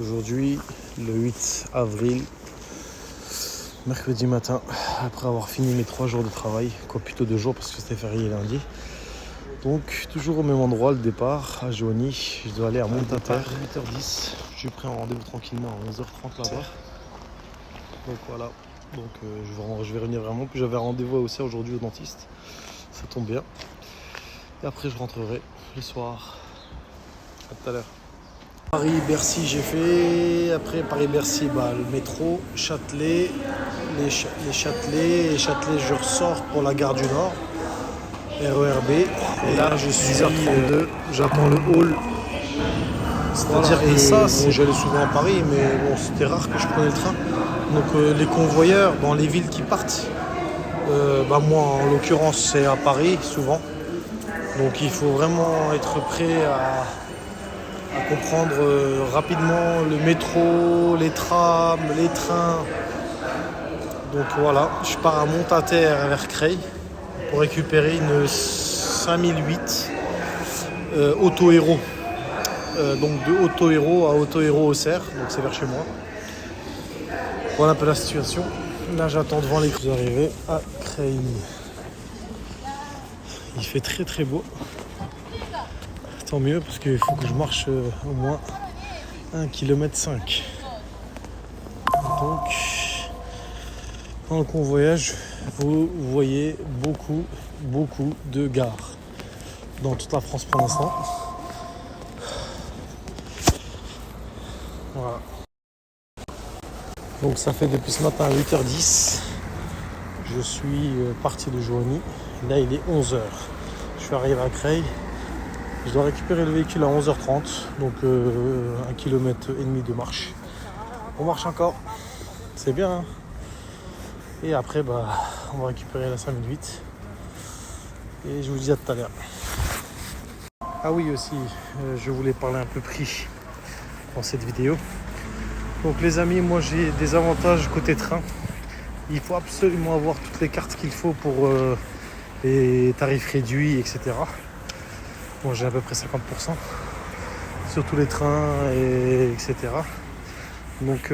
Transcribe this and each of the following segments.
Aujourd'hui, le 8 avril, mercredi matin, après avoir fini mes 3 jours de travail, quoi plutôt 2 jours parce que c'était férié lundi. Donc toujours au même endroit, le départ à Joigny. Je dois aller à Montataire, 8h10. J'ai pris un rendez-vous tranquillement à 11h30 là-bas. Donc voilà, donc je vais revenir vraiment. Puis j'avais un rendez-vous à Auxerre aujourd'hui au dentiste. Ça tombe bien. Et après je rentrerai le soir. À tout à l'heure. Paris-Bercy j'ai fait. Après Paris-Bercy, le métro, Châtelet, les Châtelet. Et Châtelet je ressors pour la gare du Nord. RERB, et là je suis 10h32, j'attends le hall. C'est-à-dire que ça, j'allais souvent à Paris, mais bon, c'était rare que je prenais le train. Donc les convoyeurs dans les villes qui partent, moi en l'occurrence c'est à Paris souvent. Donc il faut vraiment être prêt à comprendre rapidement le métro, les trams, les trains. Donc voilà, je pars à Montataire vers Creil pour récupérer une 5008 Auto-Héros. Donc de Auto-Héros à Auto-Héros Auxerre, donc c'est vers chez moi. Voilà un peu la situation. Là j'attends devant les arrivées à Creil. Il fait très très beau. Tant mieux parce qu'il faut que je marche au moins 1,5 km. Donc dans le convoyage, vous voyez beaucoup de gares dans toute la France pour l'instant. Voilà. Donc ça fait depuis ce matin 8h10. Je suis parti de Joigny. Là il est 11h. Je suis arrivé à Creil. Je dois récupérer le véhicule à 11h30. Donc 1,5 km de marche. On marche encore. C'est bien. Hein, et après on va récupérer la 5008. Et je vous dis à tout à l'heure. Ah oui aussi, je voulais parler un peu prix dans cette vidéo. Donc les amis, moi j'ai des avantages côté train. Il faut absolument avoir toutes les cartes qu'il faut pour les tarifs réduits, etc. Moi j'ai à peu près 50% sur tous les trains, etc. Donc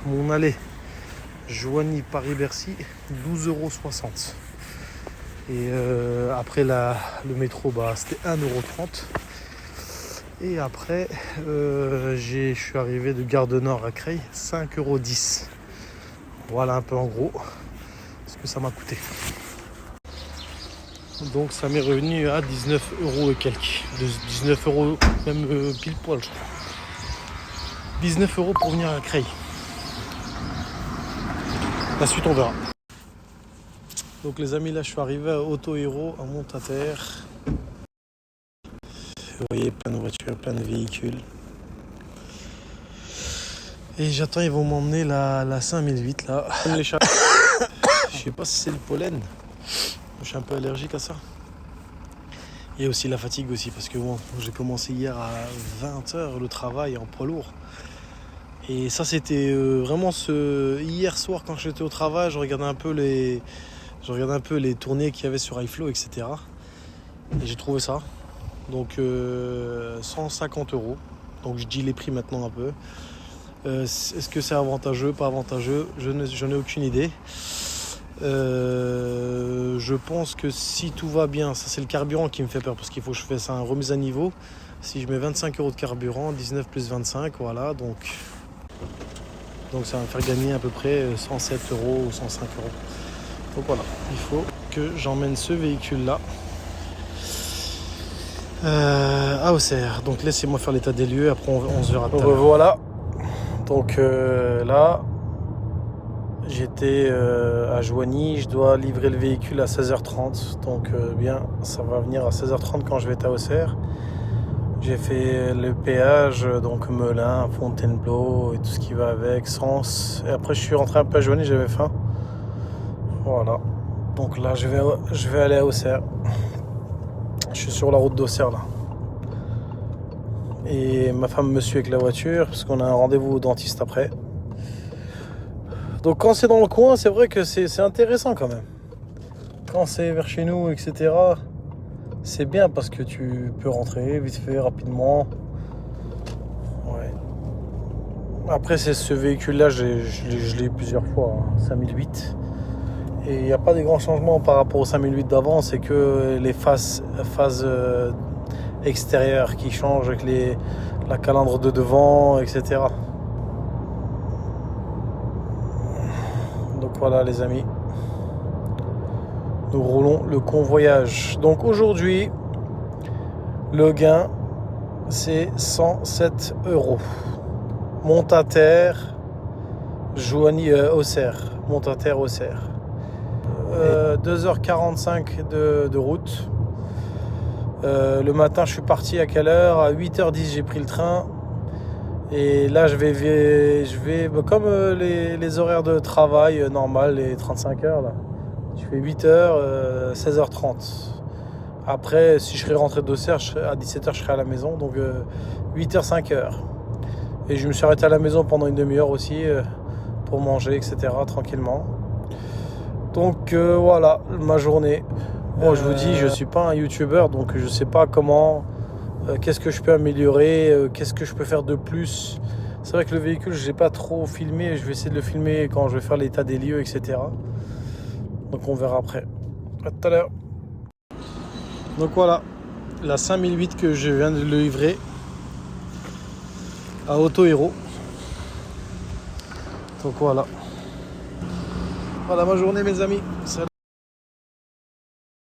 mon aller Joigny-Paris-Bercy, 12,60 €. Et après le métro, c'était 1,30 €. Et après, je suis arrivé de Gare de Nord à Creil, 5,10 €. Voilà un peu en gros ce que ça m'a coûté. Donc ça m'est revenu à 19 € et quelques. 19 €, même pile poil je crois. 19 € pour venir à Creil. La suite on verra. Donc les amis, là je suis arrivé à Auto-Héros à Montataire. Vous voyez plein de voitures, plein de véhicules. Et j'attends, ils vont m'emmener la 5008 là. Je sais pas si c'est le pollen. Je suis un peu allergique à ça. Et aussi la fatigue aussi, parce que j'ai commencé hier à 20h le travail en poids lourd. Et ça c'était vraiment hier soir quand j'étais au travail, je regardais un peu les tournées qu'il y avait sur iFlow, etc. Et j'ai trouvé ça. Donc 150 €. Donc je dis les prix maintenant un peu. Est-ce que c'est avantageux, pas avantageux? Je n'ai aucune idée. Je pense que si tout va bien, ça c'est le carburant qui me fait peur parce qu'il faut que je fasse un remise à niveau. Si je mets 25 € de carburant, 19 plus 25, voilà, donc ça va me faire gagner à peu près 107 € ou 105 €. Donc voilà, il faut que j'emmène ce véhicule là à Auxerre. Donc laissez-moi faire l'état des lieux, après on se verra tout à l'heure. Voilà, donc là j'étais à Joigny, je dois livrer le véhicule à 16h30. Donc ça va venir à 16h30 quand je vais être à Auxerre. J'ai fait le péage, donc Melun, Fontainebleau et tout ce qui va avec, Sens. Et après je suis rentré un peu à Joigny, j'avais faim. Voilà. Donc là je vais aller à Auxerre. Je suis sur la route d'Auxerre là. Et ma femme me suit avec la voiture parce qu'on a un rendez-vous au dentiste après. Donc quand c'est dans le coin, c'est vrai que c'est intéressant quand même. Quand c'est vers chez nous, etc., c'est bien parce que tu peux rentrer vite fait, rapidement. Ouais. Après, c'est ce véhicule-là, je l'ai eu plusieurs fois, hein, 5008. Et il n'y a pas de grands changements par rapport au 5008 d'avant, c'est que les phases extérieures qui changent avec la calandre de devant, etc. Donc voilà les amis, nous roulons le convoyage. Donc aujourd'hui, le gain c'est 107 €. Monte-à-terre, Auxerre. Monte-à-terre, Auxerre. 2h45 de route. Le matin, je suis parti à quelle heure? À 8h10, j'ai pris le train. Et là, je vais comme les horaires de travail normal, les 35 heures. Là. Je fais 8h, 16h30. Après, si je serais rentré d'Auxerre, à 17h, je serais à la maison. Donc 8h, 5h. Et je me suis arrêté à la maison pendant une demi-heure aussi pour manger, etc. tranquillement. Donc voilà ma journée. Bon, je vous dis, je suis pas un youtubeur, donc je sais pas comment, qu'est-ce que je peux améliorer, qu'est-ce que je peux faire de plus. C'est vrai que le véhicule, je l'ai pas trop filmé. Je vais essayer de le filmer quand je vais faire l'état des lieux, etc. Donc on verra après. À tout à l'heure. Donc voilà, la 5008 que je viens de le livrer à Auto Hero. Donc voilà. Voilà ma journée mes amis. Salut.